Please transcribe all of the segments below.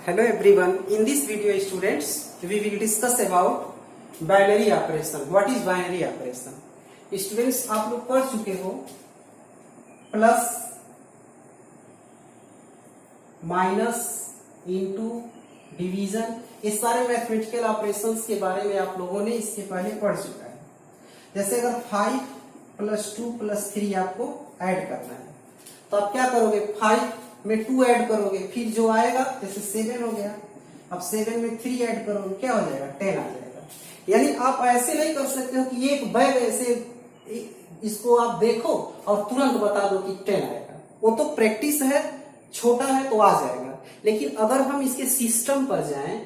Hello everyone. In this video, students, we will discuss about binary operation. What is binary operation? Students, आप लोग पढ़ चुके हो plus minus into division, ये सारे मैथमेटिकल ऑपरेशंस के बारे में आप लोगों ने इससे पहले पढ़ चुका है। जैसे अगर 5 + 2 + 3 आपको ऐड करना है तो आप क्या करोगे, 5 में 2 ऐड करोगे, फिर जो आएगा जैसे 7 हो गया, अब 7 में 3 ऐड करोगे, क्या हो जाएगा, 10 आ जाएगा। यानी आप ऐसे नहीं कर सकते हो कि एक बैग ऐसे इसको आप देखो और तुरंत बता दो कि 10 आएगा। वो तो प्रैक्टिस है, छोटा है तो आ जाएगा। लेकिन अगर हम इसके सिस्टम पर जाएं,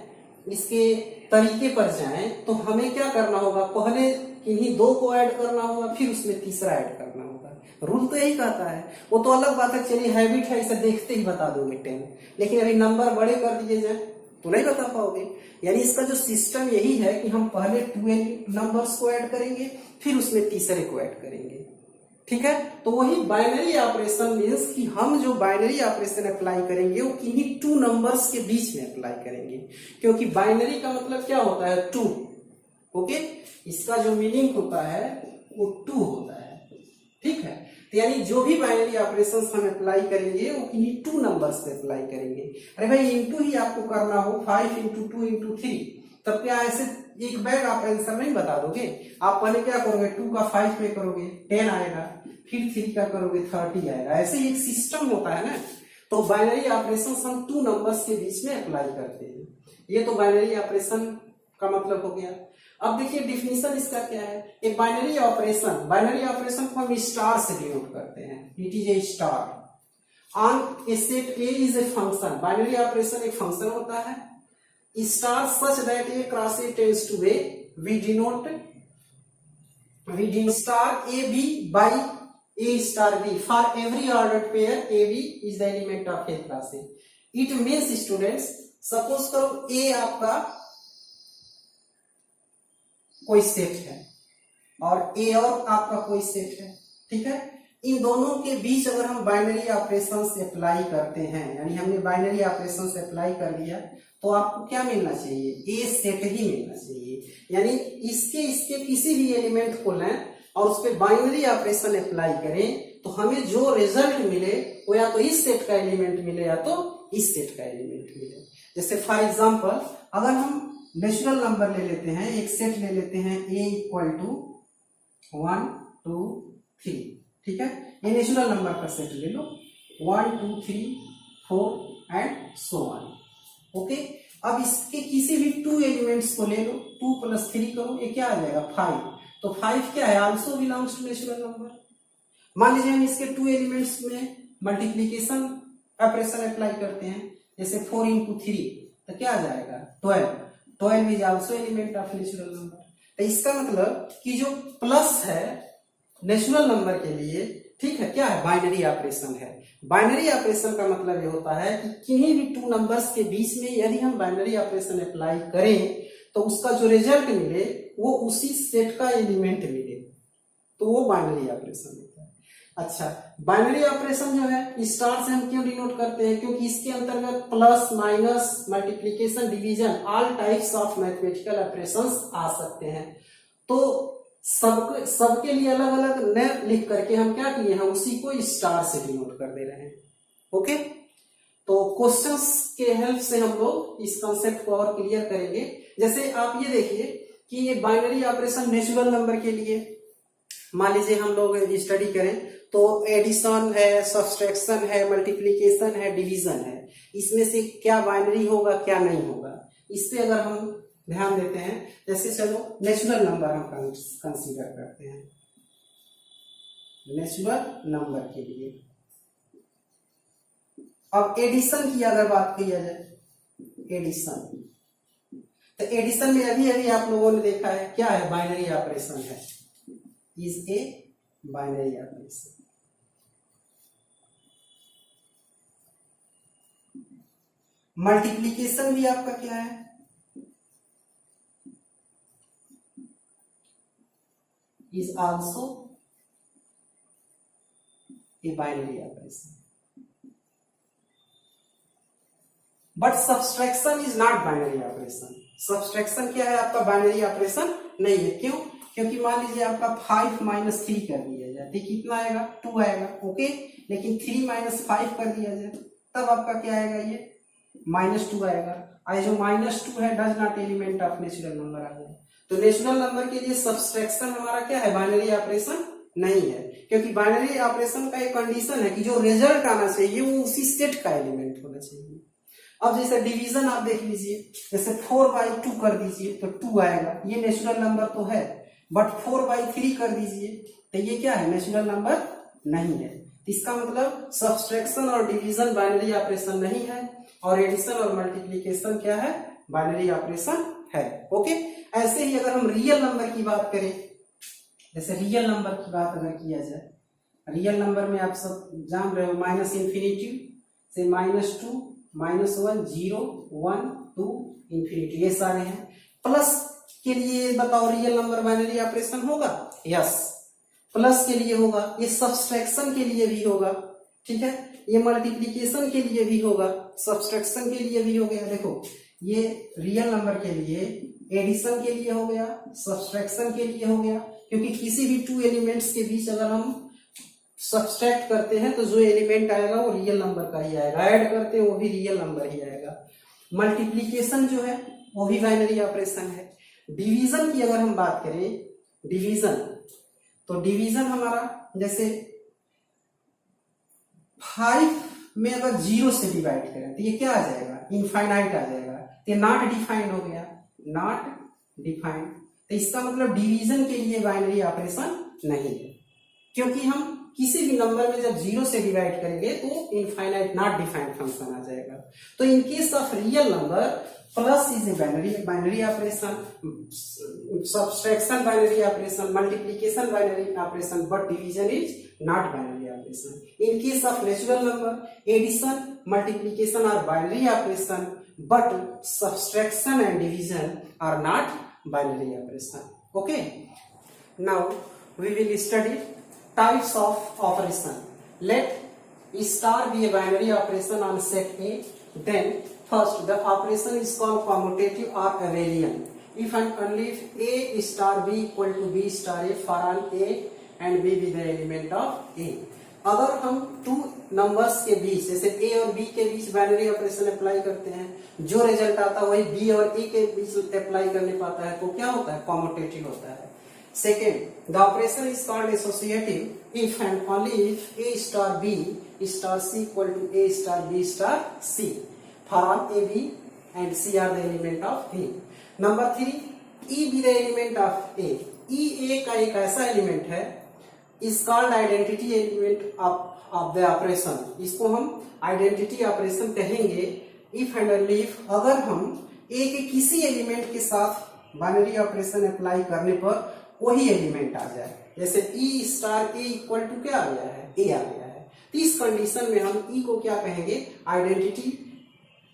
इसके तरीके पर जाएं, तो हमें क्या करना होगा, पहले इन्हीं 2 को ऐड करना होगा, फिर उसमें तीसरा ऐड करना होगा। रूल तो यही कहता है। वो तो अलग बात है, चलिए हैबिट है, इसे देखते ही बता दोगे 10, लेकिन अभी नंबर बड़े कर दिए जाए तो नहीं बता पाओगे। यानी इसका जो सिस्टम यही है कि हम पहले 12 नंबर्स को ऐड करेंगे, फिर उसमें तीसरे को ऐड करेंगे। ठीक है, तो वही बाइनरी ऑपरेशन मीन्स कि हम जो बाइनरी ऑपरेशन अप्लाई करेंगे वो किन्हीं 2 नंबर्स के बीच में अप्लाई करेंगे, क्योंकि बाइनरी का मतलब क्या होता है, 2। ओके, इसका जो मीनिंग होता है वो 2 होता है। ठीक है, तो यानी जो भी बाइनरी ऑपरेशंस हम अप्लाई करेंगे वो किन्हीं 2 नंबर्स से अप्लाई करेंगे। अरे भाई इंटू ही आपको करना हो, 5 × 2 × 3, तब क्या ऐसे एक बैग आप आंसर नहीं बता दोगे। आप पहले क्या करोगे, 2 का 5 में करोगे 10 आएगा, फिर 3 का करोगे 30 आएगा। ऐसे ही एक सिस्टम होता है ना। तो बाइनरी ऑपरेशन हम 2 नंबर्स के बीच में अप्लाई करते हैं। ये तो बाइनरी ऑपरेशन का मतलब हो गया। अब देखिए डिफिनीशन इसका क्या है। एक बाइनरी ऑपरेशन को हम स्टार से डिनोट करते हैं। It is a star on a set A is a function. Binary operation एक फंक्शन होता है। Star such that A cross A tends to A, we denote star A B by A star B for every ordered pair A B is the element of A class A. It means students, suppose करो A आपका कोई set है और ए और आपका कोई set है। ठीक है, इन दोनों के बीच अगर हम बाइनरी ऑपरेशन से अप्लाई करते हैं, यानी हमने बाइनरी ऑपरेशन से अप्लाई कर दिया, तो आपको क्या मिलना चाहिए, ए सेट ही मिलना चाहिए। यानी इसके किसी भी एलिमेंट को लें और उस पर बाइनरी ऑपरेशन अप्लाई करें, तो हमें जो रिजल्ट मिले वो या तो इस सेट का एलिमेंट मिले या तो इस सेट का एलिमेंट मिले। जैसे फॉर एग्जाम्पल अगर हम नेचुरल नंबर ले लेते हैं, एक सेट ले लेते हैं a = 1 2 3। ठीक है, ये नेचुरल नंबर का सेट ले लो, 1 2 3 4 एंड सो ऑन। ओके, अब इसके किसी भी 2 एलिमेंट्स को ले लो, 2 + 3 करो, ये क्या आ जाएगा, 5। तो 5 क्या है, also belongs to natural number. मान लीजिए हम इसके 2 एलिमेंट्स में मल्टीप्लीकेशन ऑपरेशन अप्लाई करते हैं, जैसे 4 × 3, तो क्या आ जाएगा, 12 is also element of natural number. तो इसका मतलब कि जो प्लस है नेचुरल नंबर के लिए, ठीक है, क्या है, बाइनरी ऑपरेशन है। बाइनरी ऑपरेशन का मतलब ये होता है कि किन्हीं भी 2 नंबर्स के बीच में यदि हम बाइनरी ऑपरेशन अप्लाई करें तो उसका जो रिजल्ट मिले वो उसी सेट का एलिमेंट मिले, तो वो बाइनरी ऑपरेशन होता है। अच्छा, बाइनरी ऑपरेशन जो है स्टार से हम क्यों डिनोट करते हैं, क्योंकि इसके अंतर्गत plus minus multiplication division all types of mathematical operations आ सकते हैं। तो सबके लिए अलग अलग न लिख करके हम क्या किए हैं, उसी को स्टार से डिनोट कर दे रहे हैं। ओके, तो क्वेश्चंस के हेल्प से हम लोग इस कंसेप्ट को और क्लियर करेंगे। जैसे आप ये देखिए कि ये बाइनरी ऑपरेशन नेचुरल नंबर के लिए मान लीजिए हम लोग स्टडी करें तो एडिशन है, सब्सट्रैक्शन है, मल्टीप्लीकेशन है, डिवीजन है, इसमें से क्या बाइनरी होगा क्या नहीं होगा, इस पे अगर हम ध्यान देते हैं। जैसे चलो नेचुरल नंबर हम कंसीडर करते हैं, नेचुरल नंबर के लिए। अब एडिशन की अगर बात किया जाए, एडिशन, तो एडिशन में अभी आप लोगों ने देखा है क्या है, बाइनरी ऑपरेशन है, is a binary operation. Multiplication भी आपका क्या है, is also a binary operation. But subtraction is not binary operation. Subtraction क्या है आपका? बाइनरी ऑपरेशन नहीं है। क्यों? क्योंकि मान लीजिए आपका 5 माइनस 3 कर दिया जाए तो कितना आएगा? 2 आएगा। ओके, लेकिन 3 माइनस 5 कर दिया जाए तब आपका क्या आएगा? ये -2 आएगा। और जो -2 है does not element of natural number आ गया। तो नेचुरल नंबर के लिए सब्सट्रैक्शन हमारा क्या है? बाइनरी ऑपरेशन नहीं है, क्योंकि बाइनरी ऑपरेशन का एक कंडीशन है कि जो रिजल्ट आना चाहिए वो उसी सेट का एलिमेंट होना चाहिए। अब जैसे डिवीजन आप देख लीजिए, जैसे 4/2 कर दीजिए तो 2 आएगा, ये नेचुरल नंबर तो है। बट 4/3 कर दीजिए तो ये क्या है? नेचुरल नंबर नहीं है। इसका मतलब सब्सट्रैक्शन और डिवीजन बाइनरी ऑपरेशन नहीं है, और एडिशन और मल्टीप्लिकेशन क्या है? बाइनरी ऑपरेशन है। ओके, ऐसे ही अगर हम रियल नंबर की बात करें, जैसे रियल नंबर की बात अगर किया जाए, रियल नंबर में आप सब जान रहे हो -∞ से -2, -1, 0, 1, 2, इंफिनिटी, ये सारे हैं। प्लस के लिए बताओ रियल नंबर बाइनरी ऑपरेशन होगा? यस, प्लस के लिए होगा। ये सब्सट्रैक्शन के लिए भी होगा, ठीक है। ये मल्टीप्लिकेशन के लिए भी होगा, सब्सट्रैक्शन के लिए भी हो गया। देखो, ये रियल नंबर के लिए, एडिशन के लिए हो गया, सब्सट्रैक्शन के लिए हो गया, क्योंकि किसी भी 2 एलिमेंट्स के बीच अगर हम सब्सट्रैक्ट करते हैं तो जो एलिमेंट आएगा वो रियल नंबर का ही आएगा, ऐड करते हैं वो भी रियल नंबर ही आएगा। मल्टीप्लिकेशन जो है वो भी बाइनरी ऑपरेशन है। डिवीजन की अगर हम बात करें, डिवीजन, तो डिवीजन हमारा जैसे 5 में अगर 0 से डिवाइड करें तो ये क्या आ जाएगा? इनफाइनाइट आ जाएगा। ये नॉट डिफाइंड हो गया, नॉट डिफाइंड। तो इसका मतलब डिवीजन के लिए बाइनरी ऑपरेशन नहीं है, क्योंकि हम किसी भी नंबर में जब 0 से डिवाइड करेंगे तो इनफाइनाइट नॉट डिफाइंड फंक्शन आ जाएगा। तो in case of real number, plus is a binary operation, subtraction binary operation, multiplication binary operation, but division is not binary operation. In case of natural number, addition, multiplication are binary operation, but subtraction and division are not binary operation. Okay, now we will study types of operation. Let star be a binary operation on set A. Then first the operation is called commutative or abelian. If and only if A star B equal to B star A for all A and B be the element of A. अगर हम 2 numbers के बीच, जैसे A और B के बीच binary operation apply करते हैं, जो रिजल्ट आता है वही B और A के बीच अप्लाई करने पाता है, तो क्या होता है? कॉम्यूटेटिव होता है। Second, the operation is called associative if and only if A star B star C equal to A star B star C for all A, B and C are the element of A. Number 3, E be the element of A. E A का एक ऐसा element है, is called identity element of the operation. इसको हम identity operation कहेंगे if and only if अगर हम A के किसी एलिमेंट के साथ बाइनरी ऑपरेशन अप्लाई करने पर वही एलिमेंट आ जाए। जैसे E star A equal to क्या आ गया है? A आ गया है। तो इस कंडीशन में हम E को क्या कहेंगे? आइडेंटिटी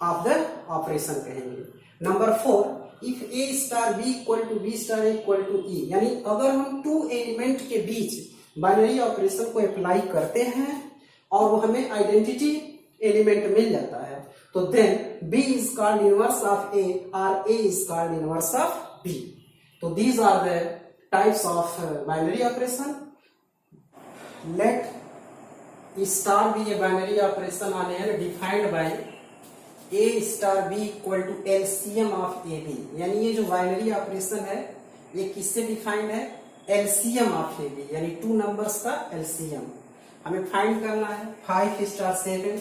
ऑफ द ऑपरेशन कहेंगे। Number 4, if A star B equal to B star A equal to E, यानी अगर हम 2 एलिमेंट के बीच बाइनरी ऑपरेशन को अप्लाई करते हैं और वो हमें आइडेंटिटी एलिमेंट मिल जाता है, तो then B is called inverse of A और A is called inverse of B. तो these are the types of binary operation. Let star be a binary operation on L defined by A star B equal to LCM of AB. यानी ये जो binary operation है ये किससे defined है? LCM of AB, यानी 2 numbers का LCM हमें फाइंड करना है। 5 स्टार 7,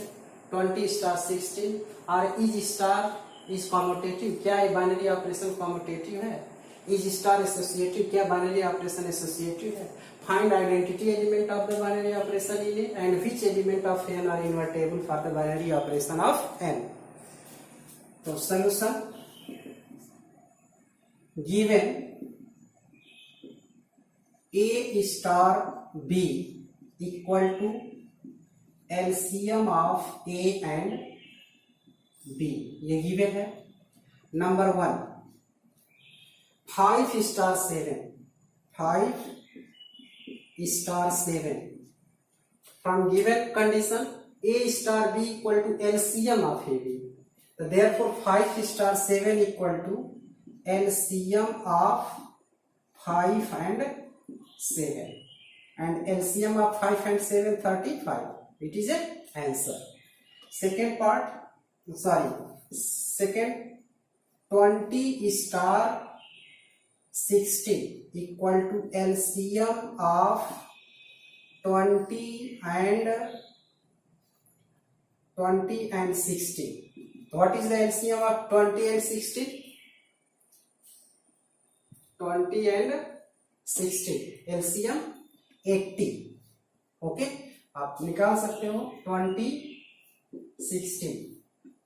20 स्टार 16 और इज स्टार इज कॉम्यूटेटिव। क्या ये बाइनरी ऑपरेशन कॉम्यूटेटिव है? इज स्टार एसोसिएटिव, क्या बाइनरी ऑपरेशन एसोसिएटिव है? Find identity element of the binary operation in A and which element of N are invertible for the binary operation of N. तो solution, given A star B equal to LCM of A and B, ये गिवन है। Number 1, 5 star 7, 5 star 7 from given condition A star B equal to LCM of AB. तो therefore 5 star 7 equal to LCM of 5 and 7, and LCM of 5 and 7 35. It is a answer. Second part, sorry, second 20 star 16 equal to LCM of 20 and 16. What is the LCM of 20 and 16? 20 and 16 LCM 80. Okay, आप निकाल सकते हो 20 16,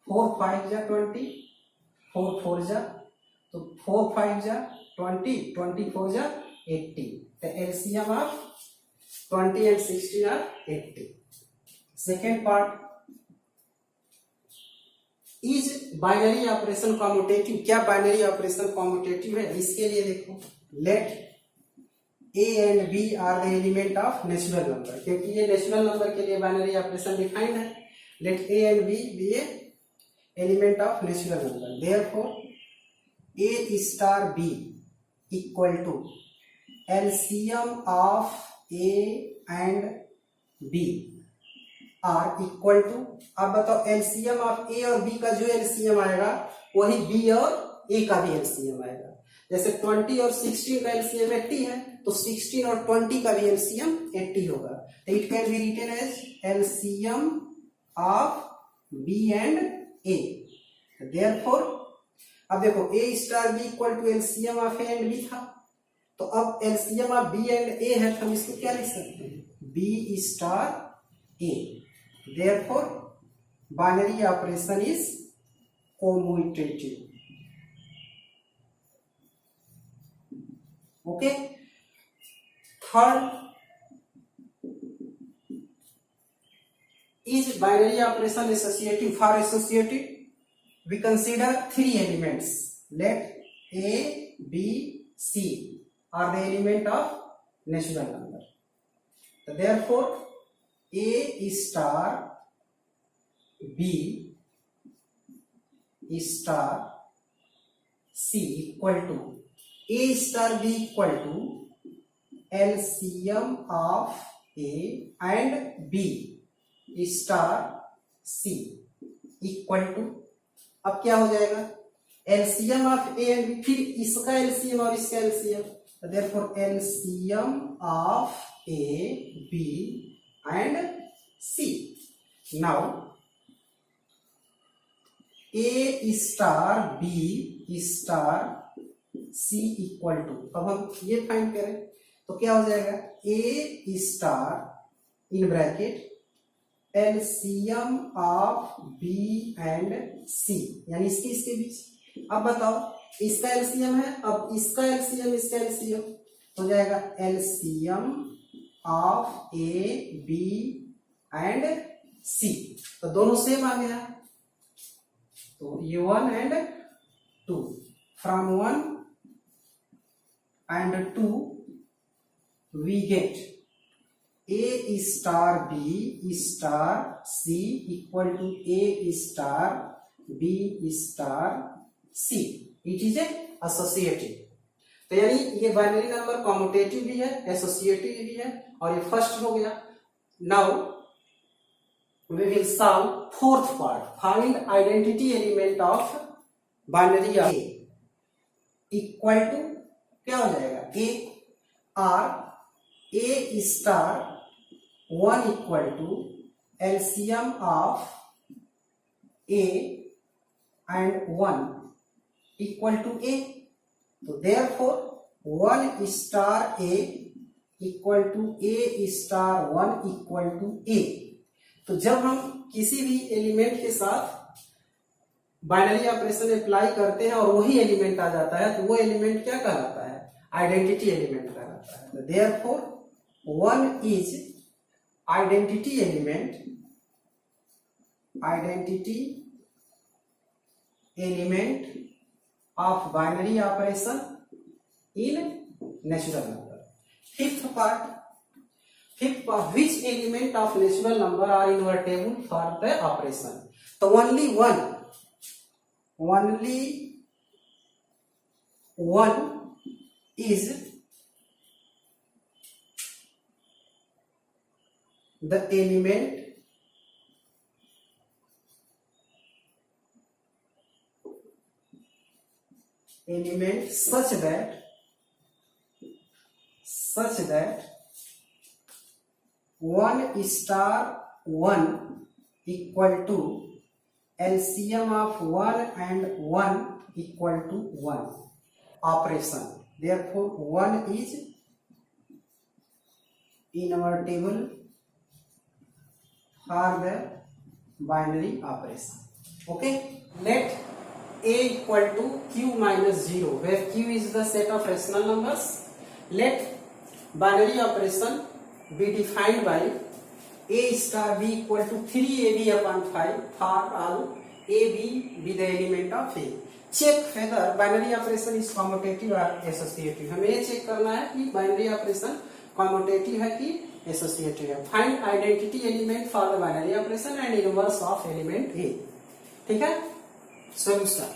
4 5 जा 20, 4 4 जा, तो 4 5 जा 20, 24 जा 80. The LCM of 20 and 16 are 80. Second part, is binary operation commutative. क्या बाइनरी ऑपरेशन कॉम्यूटेटिव है? इसके लिए देखो, let A and B are the element of natural number, क्योंकि ये नेचुरल नंबर के लिए बाइनरी ऑपरेशन डिफाइंड है. Let A and B B A element of natural number. Therefore A star B equal to LCM of A and B are equal to, अब बताओ LCM of ए और बी का जो एलसीएम आएगा वही B और ए का भी एलसीएम आएगा. जैसे 20 और 16 का एलसीएम 80 है, तो 16 और 20 का भी एलसीएम 80 होगा. तो it can be written as LCM of B and A. Therefore अब देखो A star B equal to LCM of A and B था, तो अब LCM of B and A है, तो हम इसको क्या लिख सकते हैं? B star A. Therefore, binary operation is commutative. Okay. Third, is binary operation associative? For associative, we consider 3 elements. Let A, B, C are the element of natural number. So therefore, A star B star C equal to A star B equal to LCM of A and B star C equal to, अब क्या हो जाएगा? LCM of A and B, फिर इसका LCM और इसका LCM. Therefore LCM of A, B and C. Now A star B star C equal to, अब हम ये फाइंड करें तो क्या हो जाएगा? A star in bracket LCM of B and C, यानी इसके बीच. अब बताओ इसका LCM है, अब इसका LCM इसका LCM हो जाएगा LCM of A B and C. तो दोनों सेम आ गया, तो ये 1 and 2. From 1 and 2 we get A star B star C equal to A star B star C. It is a associative. तो यानी ये बाइनरी नंबर कॉम्यूटेटिव भी है, एसोसिएटिव भी है, और ये फर्स्ट हो गया. Now we will solve fourth part. Find identity element of binary A equal to, क्या हो जाएगा? A or A star 1 equal to LCM of A and 1 equal to A. So therefore 1 star A equal to A star 1 equal to A. तो जब हम किसी भी element के साथ बाइनरी ऑपरेशन अप्लाई करते हैं और वही एलिमेंट आ जाता है, तो वो एलिमेंट क्या कहलाता है? आइडेंटिटी एलिमेंट कहलाता है. Therefore 1 is identity element of binary operation in natural number. Fifth part, which element of natural number are invertible for the operation? तो only one only one is the element such that 1 star 1 equal to LCM of 1 and 1 equal to 1 operation. Therefore 1 is invertible for the binary operation. Okay, let a equal to q minus 0, where q is the set of rational numbers. Let binary operation be defined by a star b equal to 3ab upon 5 for all ab be the element of a. Check whether binary operation is commutative or associative. हमें ये check करना है कि binary operation commutative है कि associative है. Find identity element for the binary operation and inverse of element a. ठीक है? Solution.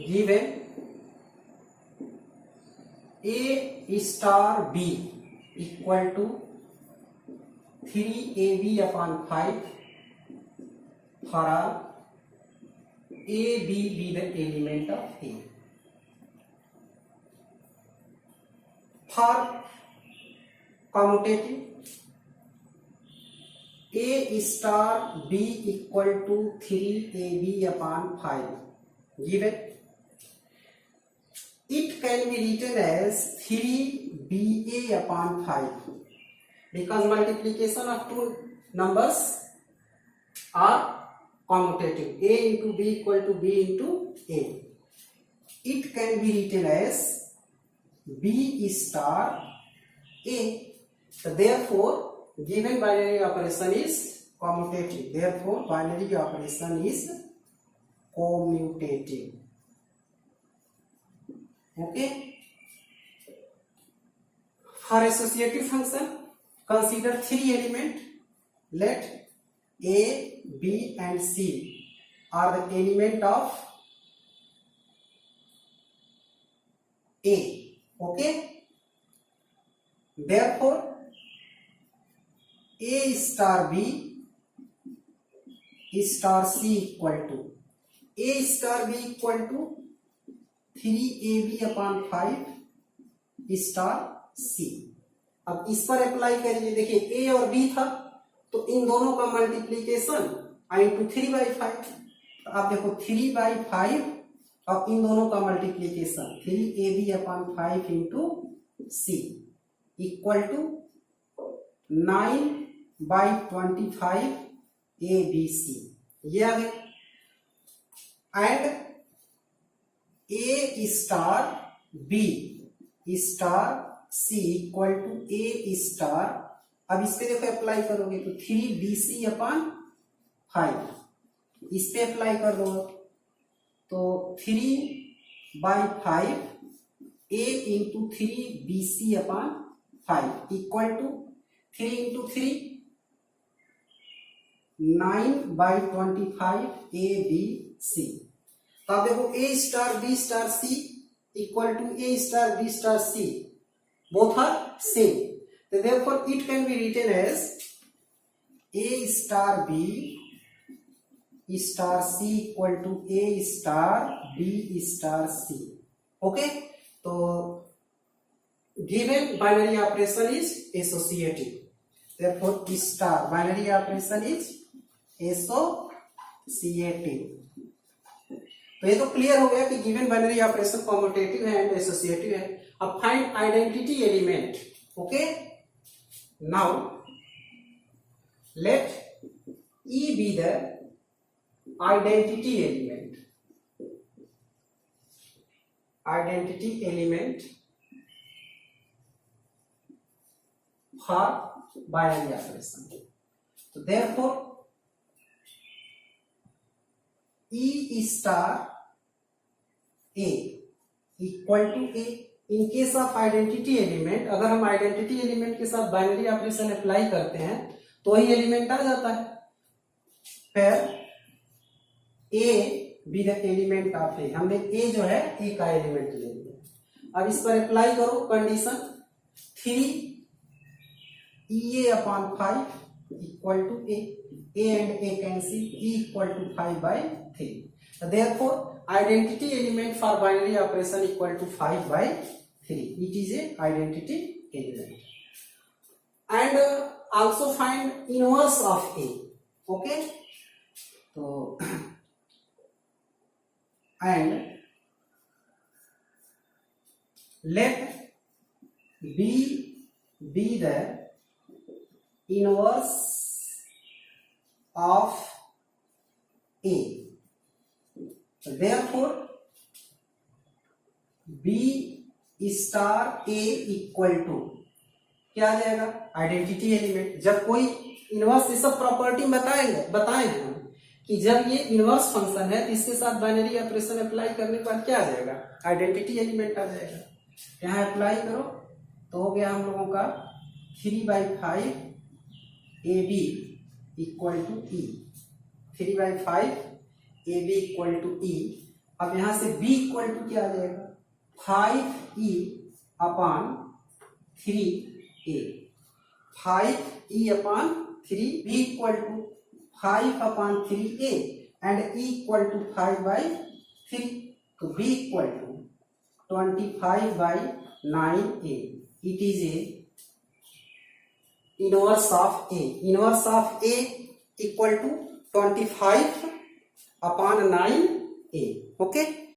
Given a star b equal to 3ab upon 5 for all a b be the element of a. For commutative, a star b equal to 3ab upon 5 given, it can be written as 3ba upon 5 because multiplication of two numbers are commutative. A into b equal to b into a. It can be written as b star a. So therefore given binary operation is commutative. Therefore binary operation is commutative. Okay. For associative function, consider three elements. Let a, b and c are the element of a. Okay. Therefore a star b star c equal to a star b equal to 3ab upon 5 star c. अब इस पर apply करिए. देखिए ए और B था तो इन दोनों का मल्टीप्लीकेशन इंटू 3/5. तो आप देखो 3/5 और इन दोनों का multiplication 3ab upon 5 into C equal to 9/25 ABC. ये आ गया. एंड a star b star c equal to a star. अब इस पे देखो अप्लाई करोगे तो 3bc upon 5 इस पे अप्लाई कर दो तो 3/5 a into 3bc upon 5 equal to 3 into 3 9/25 ABC. तो आप देखो a star b star c equal to a star b star c both are same. So therefore it can be written as a star b star c equal to a star b star c. Okay, so given binary operation is associative, therefore star binary operation is associative. तो ये तो clear हो गया कि given binary operation commutative है and associative है. अब find identity element. Okay, now let E be the identity element. Identity element for binary operation. तो therefore E star A equal to A. In case of identity element, अगर हम identity element के साथ binary operation apply करते हैं तो ही element आ जाता है। फिर A B the element of A, हमने ए जो है ए का एलिमेंट ले लिया। अब इस पर अप्लाई करो condition 3 EA/5 equal to A and A cancel, E equal to 5/3। Therefore identity element for binary operation equal to 5/3. It is a identity element. And also find inverse of A. Okay, so and let B be the inverse of A. Therefore B star A equal to क्या आ जाएगा, identity element. जब कोई inverse, ये सब property बताए हैं हम कि जब ये इनवर्स फंक्शन है तो इसके साथ बाइनरी ऑपरेशन अप्लाई करने के बाद क्या आ जाएगा, आइडेंटिटी एलिमेंट आ जाएगा। यहाँ अप्लाई करो तो हो गया हम लोगों का 3/5 AB equal to E, 3/5 AB equal to E। अब यहां से B इक्वल टू क्या आ जाएगा, 5E/3A, 5E/3, B equal to 5/3A and E equal to 5/3, तो B equal to 25/9A। It is a inverse of A। Inverse of A equal to 25/9A। Okay.